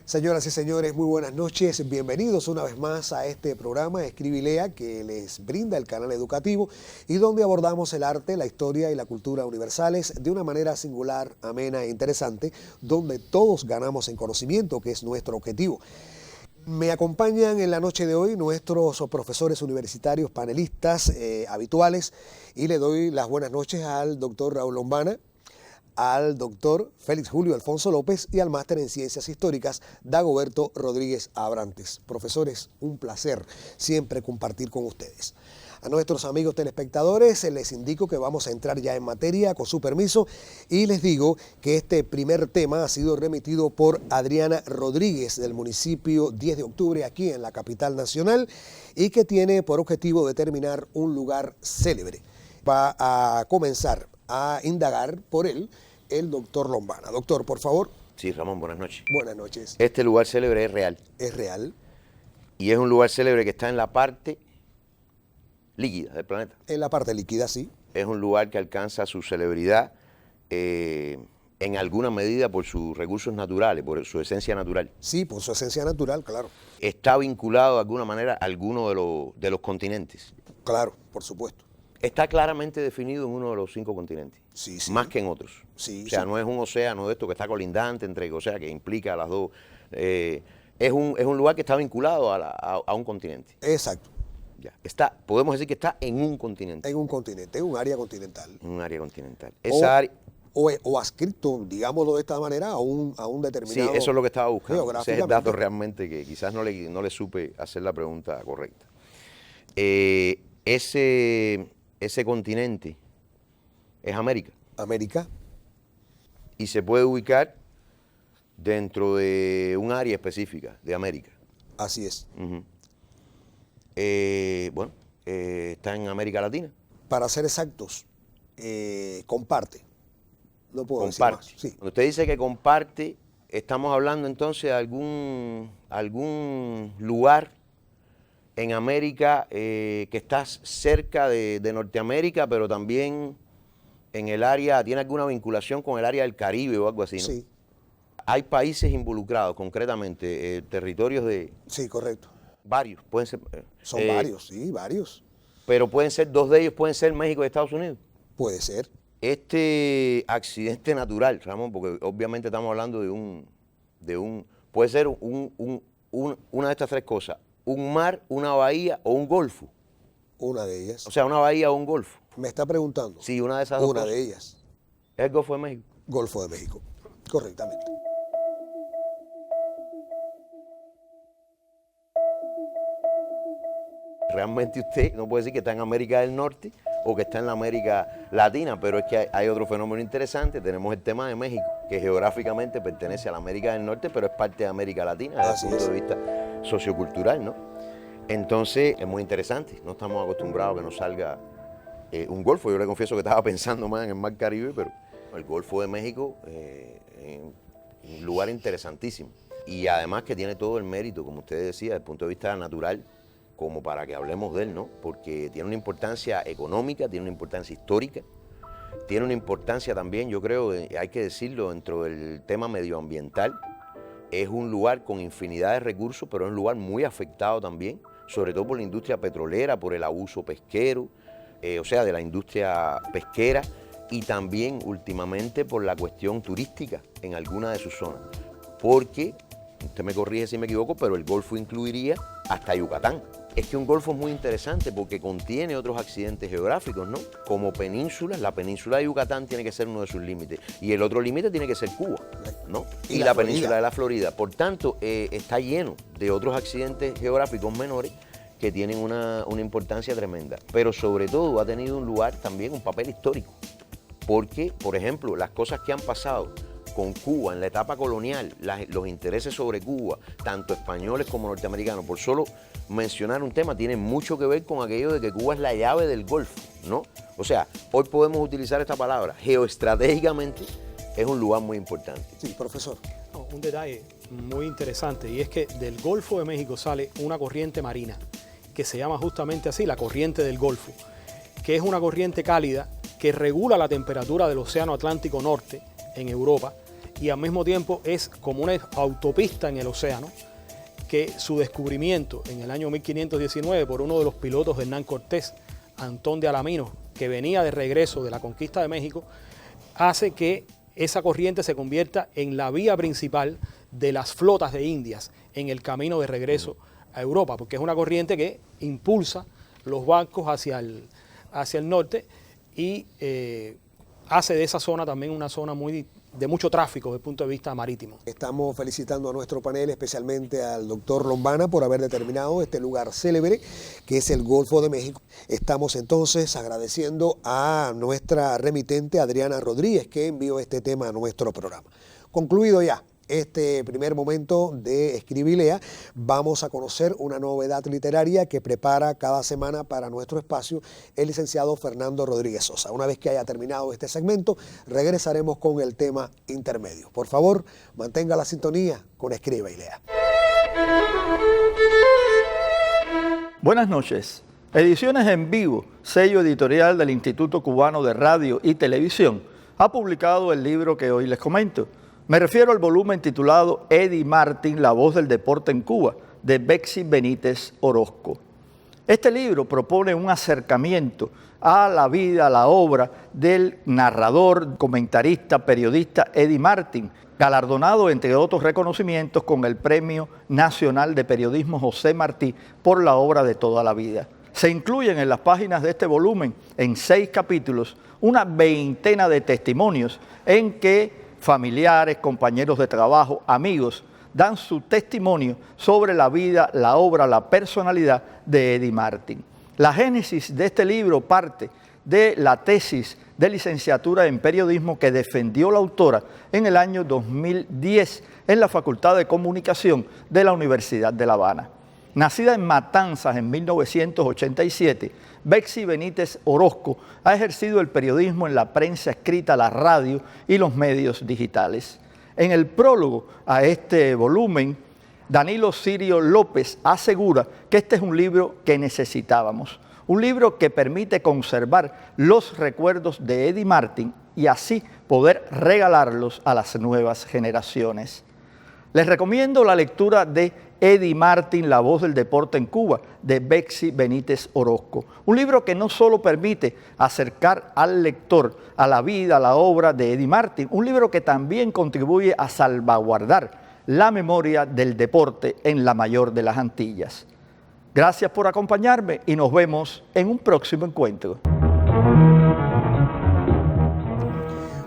Señoras y señores, muy buenas noches. Bienvenidos una vez más a este programa Escribe y Lea que les brinda el canal educativo y donde abordamos el arte, la historia y la cultura universales de una manera singular, amena e interesante, donde todos ganamos en conocimiento, que es nuestro objetivo. Me acompañan en la noche de hoy nuestros profesores universitarios panelistas habituales y le doy las buenas noches al doctor Raúl Lombana, al doctor Félix Julio Alfonso López y al máster en Ciencias Históricas, Dagoberto Rodríguez Abrantes. Profesores, un placer siempre compartir con ustedes. A nuestros amigos telespectadores les indico que vamos a entrar ya en materia con su permiso y les digo que este primer tema ha sido remitido por Adriana Rodríguez del municipio 10 de octubre aquí en la capital nacional y que tiene por objetivo determinar un lugar célebre. Va a comenzar a indagar por él el doctor Lombana. Doctor, por favor. Sí, Ramón, buenas noches. Buenas noches. Este lugar célebre es real. Es real. Y es un lugar célebre que está en la parte líquida del planeta. En la parte líquida, sí. Es un lugar que alcanza su celebridad en alguna medida por sus recursos naturales, por su esencia natural. Sí, por su esencia natural, claro. Está vinculado de alguna manera a alguno de los continentes. Claro, por supuesto. Está claramente definido en uno de los 5 continentes, sí, sí. Más que en otros. Sí, o sea, sí. No es un océano de esto que está colindante entre, o sea, que implica a las dos. Es un lugar que está vinculado a un continente. Exacto. Ya. Podemos decir que está en un continente. En un continente, en un área continental. Un área continental. Esa área... O adscrito, digámoslo de esta manera, a un determinado... Sí, eso es lo que estaba buscando. Ese es el dato realmente que quizás no le supe hacer la pregunta correcta. Ese continente es América. América. Y se puede ubicar dentro de un área específica de América. Así es. Está en América Latina. Para ser exactos, comparte. No puedo decir más. Sí. Cuando usted dice que comparte, estamos hablando entonces de algún lugar en América que está cerca de Norteamérica, pero también en el área, tiene alguna vinculación con el área del Caribe o algo así, ¿no? Sí. Hay países involucrados, concretamente, territorios de... Sí, correcto. Varios, pueden ser... Son varios, sí, varios. Pero pueden ser, 2 de ellos pueden ser México y Estados Unidos. Puede ser. Este accidente natural, Ramón, porque obviamente estamos hablando puede ser una de estas 3 cosas, un mar, una bahía o un golfo. Una de ellas. O sea, una bahía o un golfo. ¿Me está preguntando? Sí, una de esas 2 Una cosas. de ellas. ¿Es el Golfo de México? Golfo de México, correctamente. Realmente usted no puede decir que está en América del Norte o que está en la América Latina, pero es que hay otro fenómeno interesante. Tenemos el tema de México, que geográficamente pertenece a la América del Norte, pero es parte de América Latina desde el punto de vista sociocultural, ¿no? Entonces, es muy interesante. No estamos acostumbrados a que nos salga un golfo. Yo le confieso que estaba pensando más en el Mar Caribe, pero el Golfo de México es un lugar interesantísimo. Y además que tiene todo el mérito, como usted decía, desde el punto de vista natural, como para que hablemos de él, ¿no? Porque tiene una importancia económica, tiene una importancia histórica, tiene una importancia también, yo creo, hay que decirlo, dentro del tema medioambiental. Es un lugar con infinidad de recursos, pero es un lugar muy afectado también, sobre todo por la industria petrolera, por el abuso pesquero, o sea, de la industria pesquera, y también últimamente por la cuestión turística en alguna de sus zonas. Porque, usted me corrige si me equivoco, pero el Golfo incluiría hasta Yucatán. Es que un golfo es muy interesante porque contiene otros accidentes geográficos, ¿no? Como penínsulas, la península de Yucatán tiene que ser uno de sus límites. Y el otro límite tiene que ser Cuba, ¿no? Y la península de la Florida. Por tanto, está lleno de otros accidentes geográficos menores que tienen una importancia tremenda. Pero sobre todo ha tenido un lugar también, un papel histórico. Porque, por ejemplo, las cosas que han pasado con Cuba en la etapa colonial, los intereses sobre Cuba, tanto españoles como norteamericanos, por solo mencionar un tema, tienen mucho que ver con aquello de que Cuba es la llave del Golfo, ¿no? O sea, hoy podemos utilizar esta palabra, geoestratégicamente es un lugar muy importante. Sí, profesor. Un detalle muy interesante, y es que del Golfo de México sale una corriente marina que se llama justamente así, la corriente del Golfo, que es una corriente cálida que regula la temperatura del Océano Atlántico Norte en Europa y al mismo tiempo es como una autopista en el océano, que su descubrimiento en el año 1519 por uno de los pilotos de Hernán Cortés, Antón de Alaminos, que venía de regreso de la conquista de México, hace que esa corriente se convierta en la vía principal de las flotas de Indias en el camino de regreso a Europa, porque es una corriente que impulsa los barcos hacia el norte y hace de esa zona también una zona de mucho tráfico desde el punto de vista marítimo. Estamos felicitando a nuestro panel, especialmente al doctor Lombana, por haber determinado este lugar célebre, que es el Golfo de México. Estamos entonces agradeciendo a nuestra remitente Adriana Rodríguez, que envió este tema a nuestro programa. Concluido ya este primer momento de Escribe y Lea, vamos a conocer una novedad literaria que prepara cada semana para nuestro espacio el licenciado Fernando Rodríguez Sosa. Una vez que haya terminado este segmento, regresaremos con el tema intermedio. Por favor, mantenga la sintonía con Escribe y Lea. Buenas noches. Ediciones en Vivo, sello editorial del Instituto Cubano de Radio y Televisión, ha publicado el libro que hoy les comento. Me refiero al volumen titulado Eddie Martin, la voz del deporte en Cuba, de Betsy Benítez Orozco. Este libro propone un acercamiento a la vida, a la obra del narrador, comentarista, periodista Eddie Martin, galardonado, entre otros reconocimientos, con el Premio Nacional de Periodismo José Martí por la obra de toda la vida. Se incluyen en las páginas de este volumen, en 6 capítulos, una veintena de testimonios en que familiares, compañeros de trabajo, amigos, dan su testimonio sobre la vida, la obra, la personalidad de Eddie Martin. La génesis de este libro parte de la tesis de licenciatura en periodismo que defendió la autora en el año 2010 en la Facultad de Comunicación de la Universidad de La Habana. Nacida en Matanzas en 1987, Betsy Benítez Orozco ha ejercido el periodismo en la prensa escrita, la radio y los medios digitales. En el prólogo a este volumen, Danilo Sirio López asegura que este es un libro que necesitábamos, un libro que permite conservar los recuerdos de Eddie Martin y así poder regalarlos a las nuevas generaciones. Les recomiendo la lectura de Eddie Martin, la voz del deporte en Cuba, de Betsy Benítez Orozco. Un libro que no solo permite acercar al lector a la vida, a la obra de Eddie Martin, un libro que también contribuye a salvaguardar la memoria del deporte en la mayor de las Antillas. Gracias por acompañarme y nos vemos en un próximo encuentro.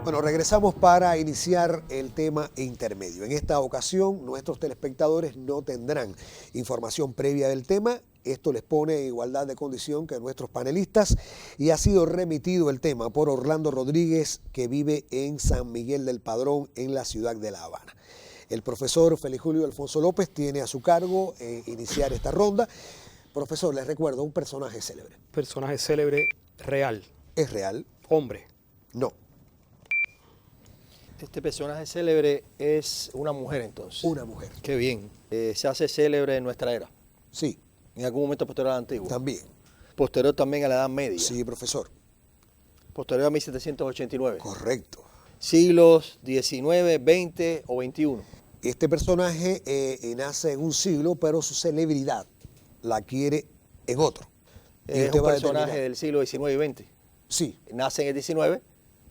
Bueno, regresamos para iniciar el tema intermedio. En esta ocasión, nuestros telespectadores no tendrán información previa del tema. Esto les pone en igualdad de condición que nuestros panelistas y ha sido remitido el tema por Orlando Rodríguez, que vive en San Miguel del Padrón, en la ciudad de La Habana. El profesor Félix Julio Alfonso López tiene a su cargo iniciar esta ronda. Profesor, les recuerdo, un personaje célebre. Personaje célebre real. ¿Es real? Hombre. No. Este personaje célebre es una mujer, entonces. Una mujer. Qué bien. Se hace célebre en nuestra era. Sí. En algún momento posterior a la antigua. También. Posterior también a la Edad Media. Sí, profesor. Posterior a 1789. Correcto. Siglos XIX, XX o XXI. Este personaje nace en un siglo, pero su celebridad la adquiere en otro. Y Es usted un va a personaje determinar. del siglo XIX y XX. Sí, Nace en el XIX,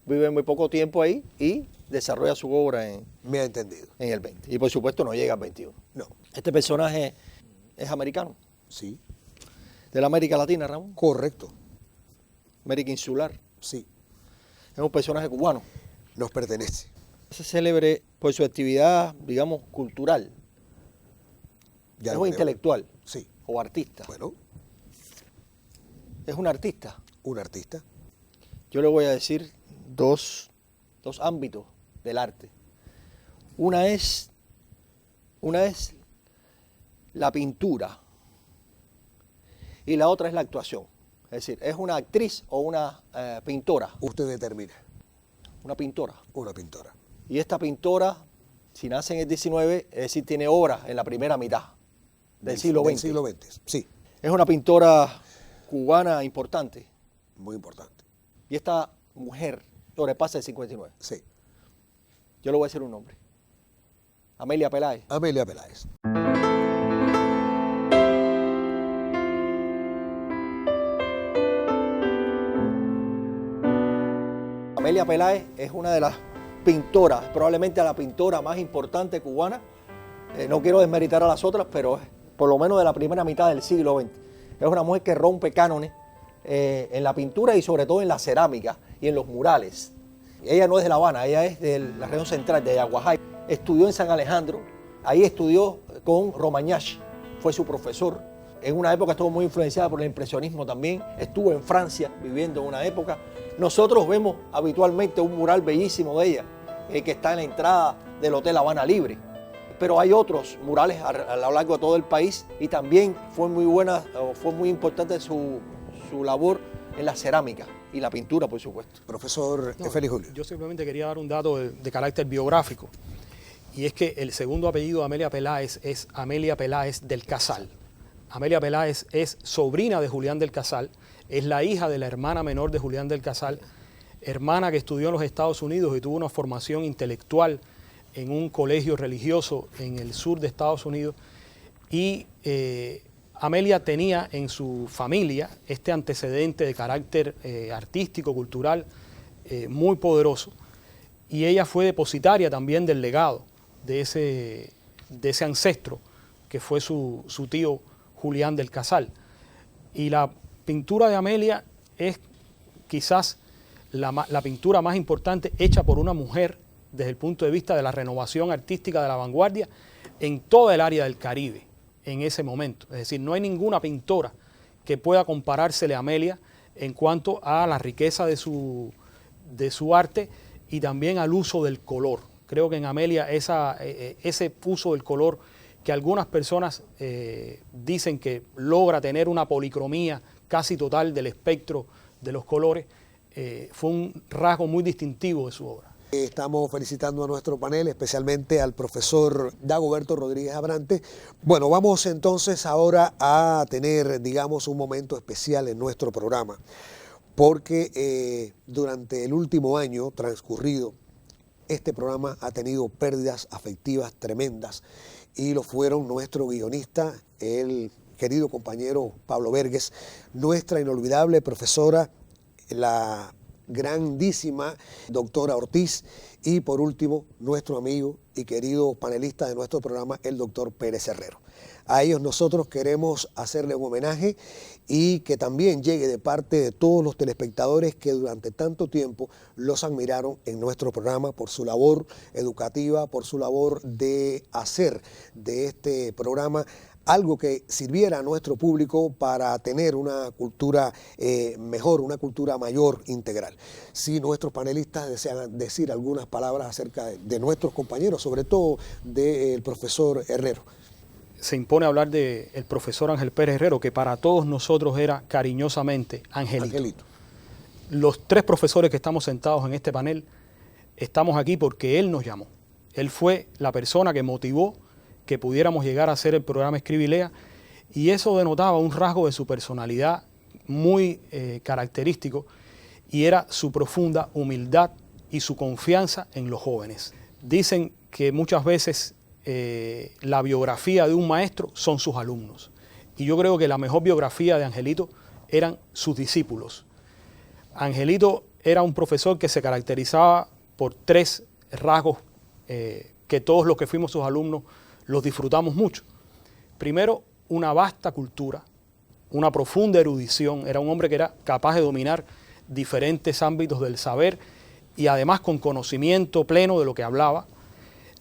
vive muy poco tiempo ahí y desarrolla su obra en me ha entendido. el XX. Y por supuesto no llega al XXI. No. Este personaje es americano, Sí, de la América Latina, Ramón. correcto. América Insular. Sí, Es un personaje cubano. nos pertenece. Es célebre por su actividad, digamos, cultural. Ya Es lo un creo. intelectual Sí. o artista. Bueno, Es un artista. un artista. Yo le voy a decir dos ámbitos del arte. Una es la pintura y la otra es la actuación. Es decir, es una actriz o una pintora. Usted determina. Una pintora. Una pintora. Y esta pintora, si nace en el XIX, es decir, tiene obras en la primera mitad del siglo XX. Del siglo XX, sí. Es una pintora cubana importante. Muy importante. Y esta mujer sobrepasa el 59. Sí. Yo le voy a decir un nombre. Amelia Peláez. Amelia Peláez. Amelia Peláez es una de las pintoras, probablemente la pintora más importante cubana. No quiero desmeritar a las otras, pero por lo menos de la primera mitad del siglo XX. Es una mujer que rompe cánones en la pintura y sobre todo en la cerámica y en los murales. Ella no es de La Habana, ella es de la región central, de Yaguajay. Estudió en San Alejandro, ahí estudió con Romagnac, fue su profesor. En una época estuvo muy influenciada por el impresionismo también. Estuvo en Francia viviendo en una época. Nosotros vemos habitualmente un mural bellísimo de ella, que está en la entrada del Hotel Habana Libre. Pero hay otros murales a lo largo de todo el país y también fue muy importante su labor en la cerámica y la pintura, por supuesto. Profesor Félix Julio. Yo simplemente quería dar un dato de carácter biográfico, y es que el segundo apellido de Amelia Peláez es Amelia Peláez del Casal. Amelia Peláez es sobrina de Julián del Casal, es la hija de la hermana menor de Julián del Casal, hermana que estudió en los Estados Unidos y tuvo una formación intelectual en un colegio religioso en el sur de Estados Unidos. Y Amelia tenía en su familia este antecedente de carácter artístico, cultural, muy poderoso. Y ella fue depositaria también del legado de ese ancestro que fue su tío Julián del Casal. Y la pintura de Amelia es quizás la pintura más importante hecha por una mujer desde el punto de vista de la renovación artística de la vanguardia en toda el área del Caribe en ese momento. Es decir, no hay ninguna pintora que pueda comparársele a Amelia en cuanto a la riqueza de su arte y también al uso del color. Creo que en Amelia ese uso del color que algunas personas dicen que logra tener una policromía casi total del espectro de los colores, fue un rasgo muy distintivo de su obra. Estamos felicitando a nuestro panel, especialmente al profesor Dagoberto Rodríguez Abrantes. Bueno, vamos entonces ahora a tener, digamos, un momento especial en nuestro programa, porque durante el último año transcurrido, este programa ha tenido pérdidas afectivas tremendas, y lo fueron nuestro guionista, el querido compañero Pablo Verges, nuestra inolvidable profesora, la grandísima doctora Ortiz, y por último nuestro amigo y querido panelista de nuestro programa, el doctor Pérez Herrero. A ellos nosotros queremos hacerle un homenaje y que también llegue de parte de todos los telespectadores que durante tanto tiempo los admiraron en nuestro programa por su labor educativa, por su labor de hacer de este programa algo que sirviera a nuestro público para tener una cultura mejor, una cultura mayor, integral. Si nuestros panelistas desean decir algunas palabras acerca de nuestros compañeros, sobre todo del profesor Herrero. Se impone hablar del profesor Ángel Pérez Herrero, que para todos nosotros era cariñosamente Angelito. Los tres profesores que estamos sentados en este panel estamos aquí porque él nos llamó. Él fue la persona que motivó que pudiéramos llegar a hacer el programa Escribe y Lea, y eso denotaba un rasgo de su personalidad muy característico, y era su profunda humildad y su confianza en los jóvenes. Dicen que muchas veces la biografía de un maestro son sus alumnos, y yo creo que la mejor biografía de Angelito eran sus discípulos. Angelito era un profesor que se caracterizaba por tres rasgos que todos los que fuimos sus alumnos los disfrutamos mucho. Primero, una vasta cultura, una profunda erudición. Era un hombre que era capaz de dominar diferentes ámbitos del saber y además con conocimiento pleno de lo que hablaba.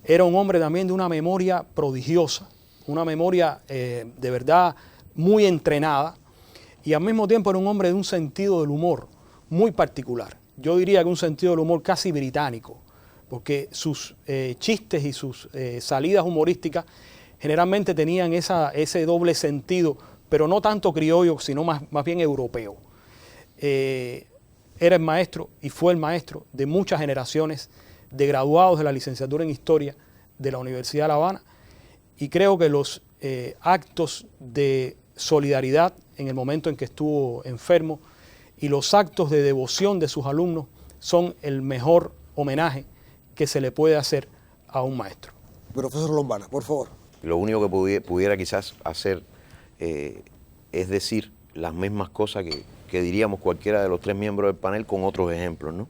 Era un hombre también de una memoria prodigiosa, una memoria de verdad muy entrenada, y al mismo tiempo era un hombre de un sentido del humor muy particular. Yo diría que un sentido del humor casi británico, porque sus chistes y sus salidas humorísticas generalmente tenían ese doble sentido, pero no tanto criollo, sino más bien europeo. Era el maestro y fue el maestro de muchas generaciones de graduados de la licenciatura en Historia de la Universidad de La Habana, y creo que los actos de solidaridad en el momento en que estuvo enfermo y los actos de devoción de sus alumnos son el mejor homenaje que se le puede hacer a un maestro. Profesor Lombana, por favor. Lo único que pudiera quizás hacer es decir las mismas cosas que diríamos cualquiera de los tres miembros del panel con otros ejemplos, ¿no?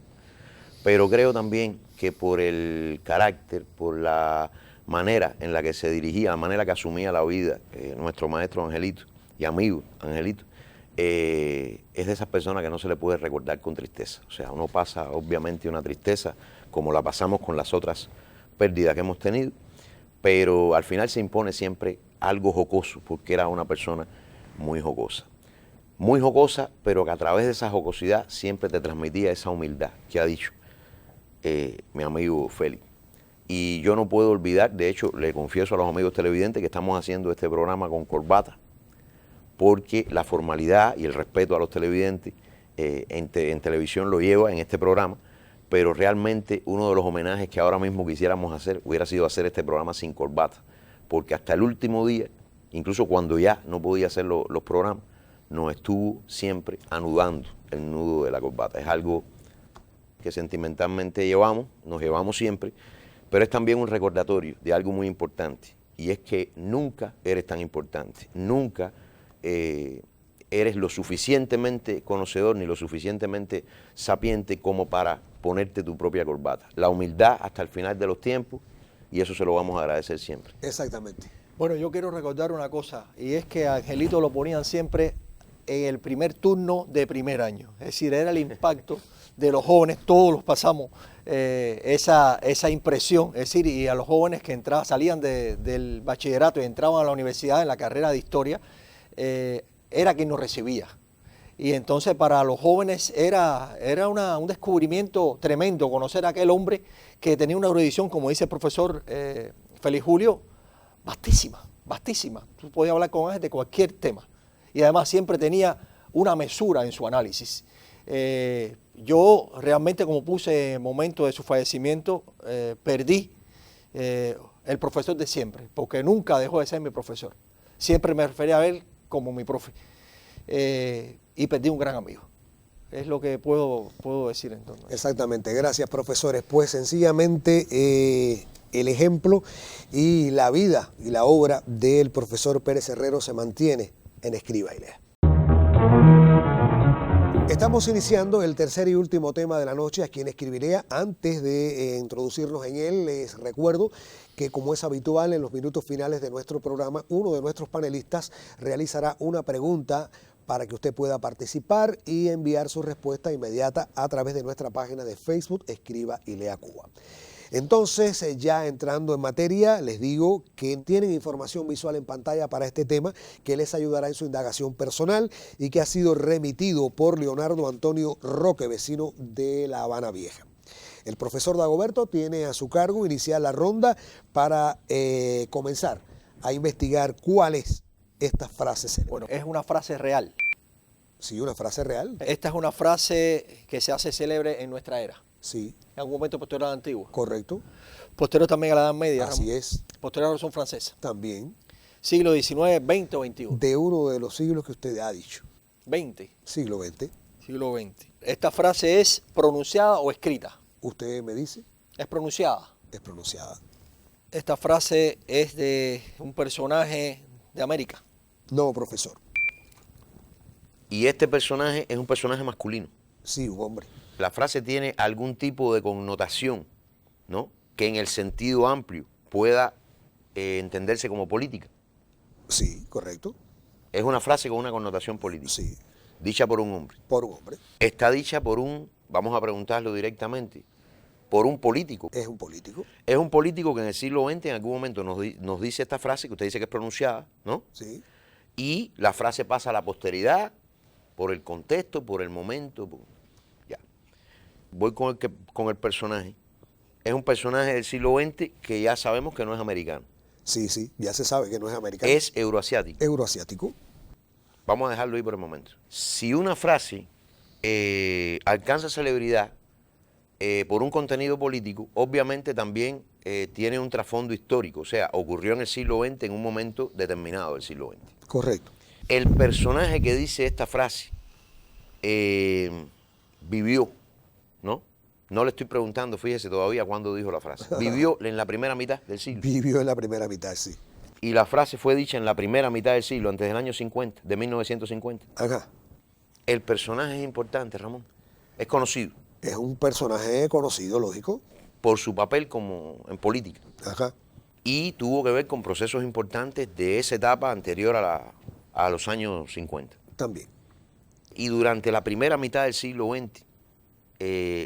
Pero creo también que por el carácter, por la manera en la que se dirigía, la manera que asumía la vida, nuestro maestro Angelito y amigo Angelito, es de esas personas que no se le puede recordar con tristeza. O sea, uno pasa obviamente una tristeza como la pasamos con las otras pérdidas que hemos tenido, pero al final se impone siempre algo jocoso, porque era una persona muy jocosa. Muy jocosa, pero que a través de esa jocosidad siempre te transmitía esa humildad que ha dicho mi amigo Félix. Y yo no puedo olvidar, de hecho, le confieso a los amigos televidentes que estamos haciendo este programa con corbata, porque la formalidad y el respeto a los televidentes en televisión lo lleva en este programa, pero realmente uno de los homenajes que ahora mismo quisiéramos hacer hubiera sido hacer este programa sin corbata, porque hasta el último día, incluso cuando ya no podía hacer los programas, nos estuvo siempre anudando el nudo de la corbata. Es algo que sentimentalmente nos llevamos siempre, pero es también un recordatorio de algo muy importante, y es que nunca eres tan importante, nunca eres lo suficientemente conocedor ni lo suficientemente sapiente como para ponerte tu propia corbata. La humildad hasta el final de los tiempos, y eso se lo vamos a agradecer siempre. Exactamente. Bueno, yo quiero recordar una cosa, y es que a Angelito lo ponían siempre en el primer turno de primer año. Es decir, era el impacto de los jóvenes, todos los pasamos esa impresión, es decir, y a los jóvenes que salían del bachillerato y entraban a la universidad en la carrera de historia, era quien nos recibía. Y entonces para los jóvenes era un descubrimiento tremendo conocer a aquel hombre que tenía una erudición, como dice el profesor Félix Julio, vastísima, vastísima. Tú podías hablar con él de cualquier tema. Y además siempre tenía una mesura en su análisis. Yo realmente, como puse en el momento de su fallecimiento, perdí el profesor de siempre, porque nunca dejó de ser mi profesor. Siempre me refería a él como mi profe. Y perdí un gran amigo. Es lo que puedo decir entonces. Exactamente, gracias profesores. Pues sencillamente el ejemplo y la vida y la obra del profesor Pérez Herrero se mantiene en Escriba y Lea. Estamos iniciando el tercer y último tema de la noche aquí en Escriba y Lea. Antes de introducirnos en él, les recuerdo que, como es habitual en los minutos finales de nuestro programa, uno de nuestros panelistas realizará una pregunta para que usted pueda participar y enviar su respuesta inmediata a través de nuestra página de Facebook, Escriba y Lea Cuba. Entonces, ya entrando en materia, les digo que tienen información visual en pantalla para este tema que les ayudará en su indagación personal y que ha sido remitido por Leonardo Antonio Roque, vecino de La Habana Vieja. El profesor Dagoberto tiene a su cargo iniciar la ronda para comenzar a investigar cuál es esta frase célebre. Bueno, es una frase real. Sí, una frase real. Esta es una frase que se hace célebre en nuestra era. Sí. En algún momento posterior a la antigua. Correcto. Posterior también a la Edad Media. Así es. Posterior a la Revolución Francesa. También. Siglo XIX, XX o XXI. De uno de los siglos que usted ha dicho. 20. Siglo XX. Siglo XX. Esta frase es pronunciada o escrita. ¿Usted me dice? Es pronunciada. Es pronunciada. Esta frase es de un personaje de América. No, profesor. Y este personaje es un personaje masculino. Sí, un hombre. La frase tiene algún tipo de connotación, ¿no?, que en el sentido amplio pueda entenderse como política. Sí, correcto. Es una frase con una connotación política. Sí. Dicha por un hombre. Por un hombre. Está dicha por vamos a preguntarlo directamente, por un político. Es un político. Es un político que en el siglo XX en algún momento nos dice esta frase, que usted dice que es pronunciada, ¿no? Sí. Y la frase pasa a la posteridad por el contexto, por el momento. Ya. Voy con el personaje. Es un personaje del siglo XX que ya sabemos que no es americano. Sí, sí, ya se sabe que no es americano. Es euroasiático. Euroasiático. Vamos a dejarlo ahí por el momento. Si una frase alcanza celebridad por un contenido político, obviamente también tiene un trasfondo histórico. O sea, ocurrió en el siglo XX en un momento determinado del siglo XX. Correcto. El personaje que dice esta frase vivió, ¿no?, No le estoy preguntando, fíjese todavía cuándo dijo la frase. Vivió en la primera mitad del siglo. Vivió en la primera mitad, sí. Y la frase fue dicha en la primera mitad del siglo, antes del año 50, de 1950. Ajá. El personaje es importante, Ramón. Es conocido Es un personaje conocido, lógico. por su papel como en política. Ajá. Y tuvo que ver con procesos importantes de esa etapa anterior a los años 50. También. Y durante la primera mitad del siglo XX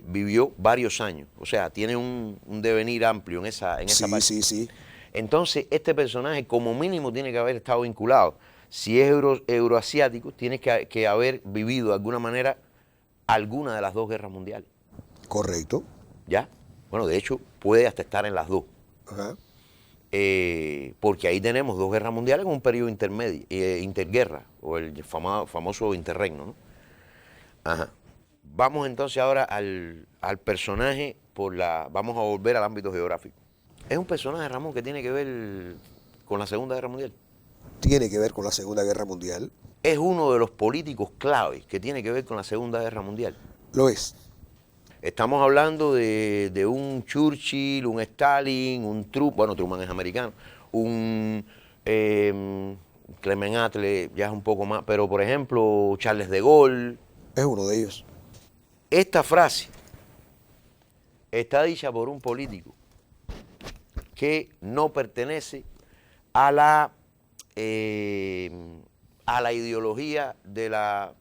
vivió varios años. O sea, tiene un devenir amplio en esa Sí, parte. sí, sí. Entonces, este personaje como mínimo tiene que haber estado vinculado. Si es euroasiático, tiene que haber vivido de alguna manera alguna de las dos guerras mundiales. Correcto. ¿Ya? Bueno, de hecho, puede hasta estar en las dos. Ajá. Porque ahí tenemos dos guerras mundiales con un periodo intermedio, interguerra, o el famoso interregno, ¿no? Ajá. Vamos entonces ahora al personaje vamos a volver al ámbito geográfico. Es un personaje, Ramón, que tiene que ver con la Segunda Guerra Mundial. Tiene que ver con la Segunda Guerra Mundial. Es uno de los políticos claves que tiene que ver con la Segunda Guerra Mundial. Lo es. Estamos hablando de un Churchill, un Stalin, un Truman, bueno, Truman es americano, un Clement Attlee, ya es un poco más, pero por ejemplo, Charles de Gaulle. Es uno de ellos. Esta frase está dicha por un político que no pertenece a la ideología del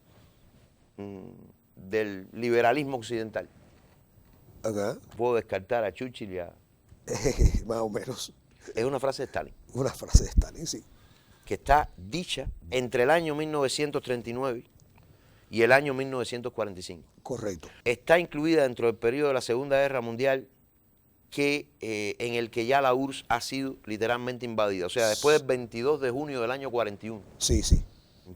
liberalismo occidental. Ajá. Puedo descartar a Churchill y a... Más o menos. Es una frase de Stalin, Una frase de Stalin, sí. que está dicha entre el año 1939 y el año 1945. Correcto. Está incluida dentro del periodo de la Segunda Guerra Mundial en el que ya la URSS ha sido literalmente invadida. O sea, después del 22 de junio del año 41. Sí, sí.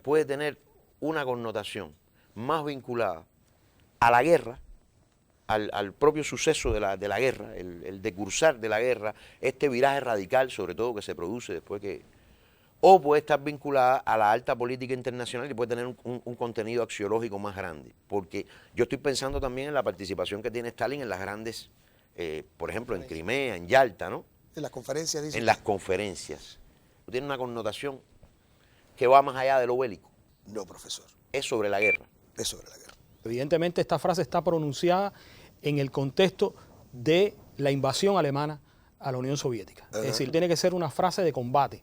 Puede tener una connotación más vinculada a la guerra, al propio suceso de la guerra, el decursar de la guerra, este viraje radical, sobre todo, que se produce después que... O puede estar vinculada a la alta política internacional y puede tener un contenido axiológico más grande. Porque yo estoy pensando también en la participación que tiene Stalin en las grandes, por ejemplo, en Crimea, en Yalta, ¿no? En las conferencias, dice. En las conferencias. Tiene una connotación que va más allá de lo bélico. No, profesor. Es sobre la guerra. Es sobre la guerra. Evidentemente esta frase está pronunciada en el contexto de la invasión alemana a la Unión Soviética. Ajá. Es decir, tiene que ser una frase de combate.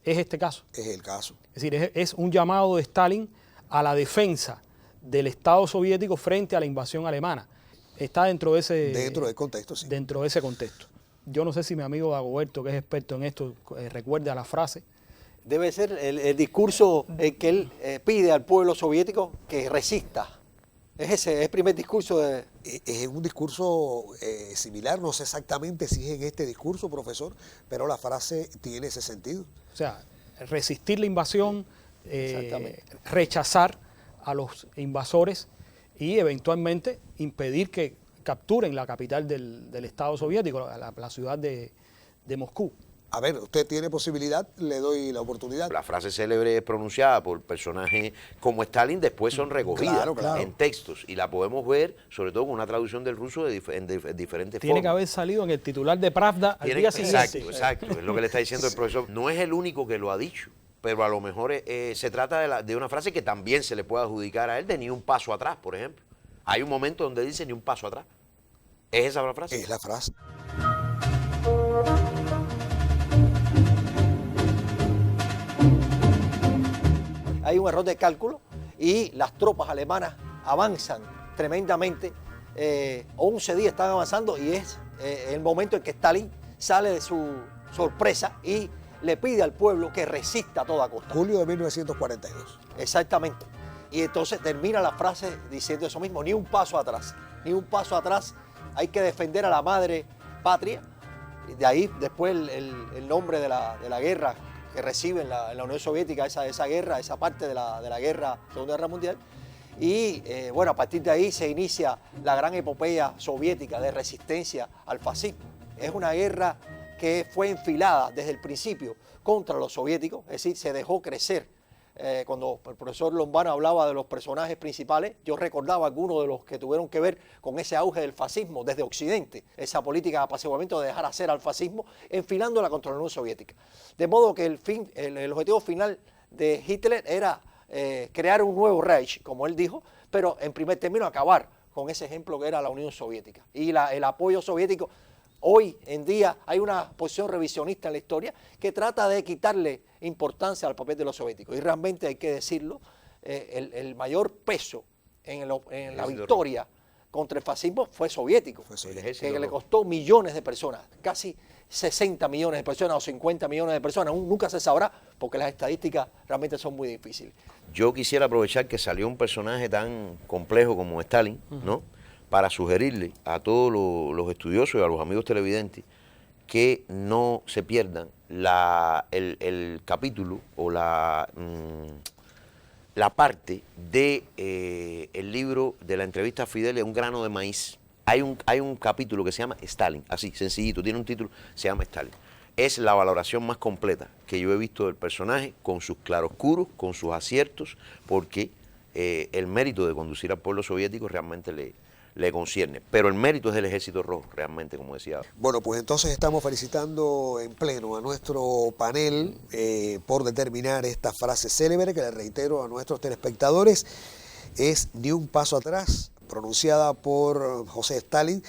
Es este caso. Es el caso. Es decir, es un llamado de Stalin a la defensa del Estado soviético frente a la invasión alemana. Está dentro de ese... Dentro del contexto, sí. Dentro de ese contexto. Yo no sé si mi amigo Dagoberto, que es experto en esto, recuerda la frase. Debe ser el discurso que él pide al pueblo soviético que resista. Es el primer discurso de... Es un discurso similar, no sé exactamente si es en este discurso, profesor, pero la frase tiene ese sentido. O sea, resistir la invasión, Exactamente. rechazar a los invasores y eventualmente impedir que capturen la capital del Estado soviético, la ciudad de Moscú. A ver, usted tiene posibilidad, le doy la oportunidad. La frase célebre es pronunciada por personajes como Stalin, después son recogidas Claro, claro. en textos y la podemos ver, sobre todo con una traducción del ruso en diferentes Tiene que formas. haber salido en el titular de Pravda al día siguiente. Exacto, es lo que le está diciendo el profesor. No es el único que lo ha dicho, pero a lo mejor se trata de una frase que también se le puede adjudicar a él de ni un paso atrás, por ejemplo. Hay un momento donde dice ni un paso atrás. ¿Es esa la frase? Es la frase. Hay un error de cálculo y las tropas alemanas avanzan tremendamente. 11 días están avanzando y es el momento en que Stalin sale de su sorpresa y le pide al pueblo que resista a toda costa. Julio de 1942. Exactamente. Y entonces termina la frase diciendo eso mismo, ni un paso atrás, ni un paso atrás. Hay que defender a la madre patria. De ahí después el nombre de la guerra que recibe en la Unión Soviética, esa guerra, esa parte de la guerra, Segunda Guerra Mundial. Y bueno, a partir de ahí se inicia la gran epopeya soviética de resistencia al fascismo. Es una guerra que fue enfilada desde el principio contra los soviéticos, es decir, se dejó crecer cuando el profesor Lombana hablaba de los personajes principales, yo recordaba algunos de los que tuvieron que ver con ese auge del fascismo desde Occidente, esa política de apaciguamiento de dejar hacer al fascismo, enfilándola contra la Unión Soviética. De modo que el objetivo final de Hitler era crear un nuevo Reich, como él dijo, pero en primer término acabar con ese ejemplo que era la Unión Soviética. Y el apoyo soviético, hoy en día hay una posición revisionista en la historia que trata de quitarle importancia al papel de los soviéticos. Y realmente hay que decirlo, el mayor peso en la victoria contra el fascismo fue soviético, que le costó millones de personas, casi 60 millones de personas o 50 millones de personas. Nunca se sabrá porque las estadísticas realmente son muy difíciles. Yo quisiera aprovechar que salió un personaje tan complejo como Stalin, ¿no?, para sugerirle a todos los estudiosos y a los amigos televidentes que no se pierdan el capítulo o la parte de el libro de la entrevista a Fidel de Un grano de maíz. Hay un capítulo que se llama Stalin, así, sencillito, tiene un título, se llama Stalin. Es la valoración más completa que yo he visto del personaje, con sus claroscuros, con sus aciertos, porque el mérito de conducir al pueblo soviético realmente le concierne. Pero el mérito es del Ejército Rojo, realmente, como decía. Bueno, pues entonces estamos felicitando en pleno a nuestro panel por determinar esta frase célebre que le reitero a nuestros telespectadores. Es ni un paso atrás, pronunciada por José Stalin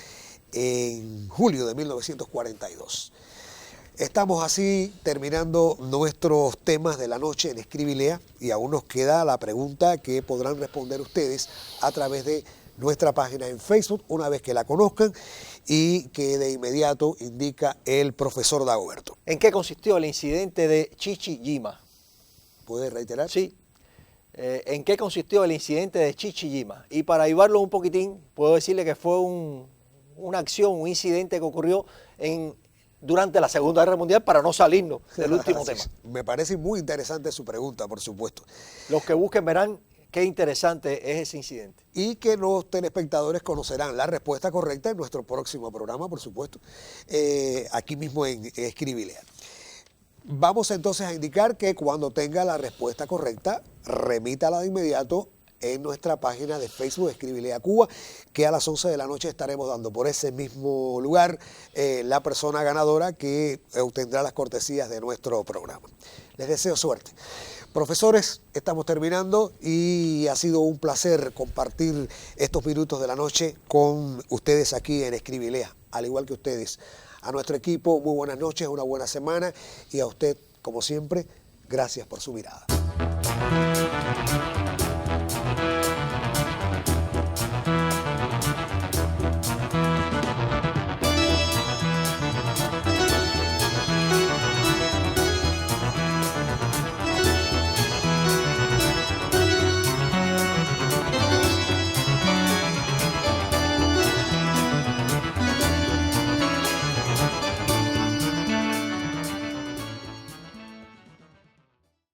en julio de 1942. Estamos así terminando nuestros temas de la noche en Escribe y Lea, y aún nos queda la pregunta que podrán responder ustedes a través de nuestra página en Facebook, una vez que la conozcan, y que de inmediato indica el profesor Dagoberto. ¿En qué consistió el incidente de Chichi-Jima? ¿Puede reiterar? Sí. ¿En qué consistió el incidente de Chichi-Jima? Y para ayudarlo un poquitín, puedo decirle que fue una acción, un incidente que ocurrió durante la Segunda Guerra Mundial, para no salirnos del último tema. Me parece muy interesante su pregunta, por supuesto. Los que busquen verán qué interesante es ese incidente. Y que los telespectadores conocerán la respuesta correcta en nuestro próximo programa, por supuesto, aquí mismo en Escribe y Lea. Vamos entonces a indicar que cuando tenga la respuesta correcta, remítala de inmediato en nuestra página de Facebook, Escribe y Lea Cuba, que a las 11 de la noche estaremos dando por ese mismo lugar la persona ganadora que obtendrá las cortesías de nuestro programa. Les deseo suerte. Profesores, estamos terminando y ha sido un placer compartir estos minutos de la noche con ustedes aquí en Escribe y Lea, al igual que ustedes. A nuestro equipo, muy buenas noches, una buena semana, y a usted, como siempre, gracias por su mirada.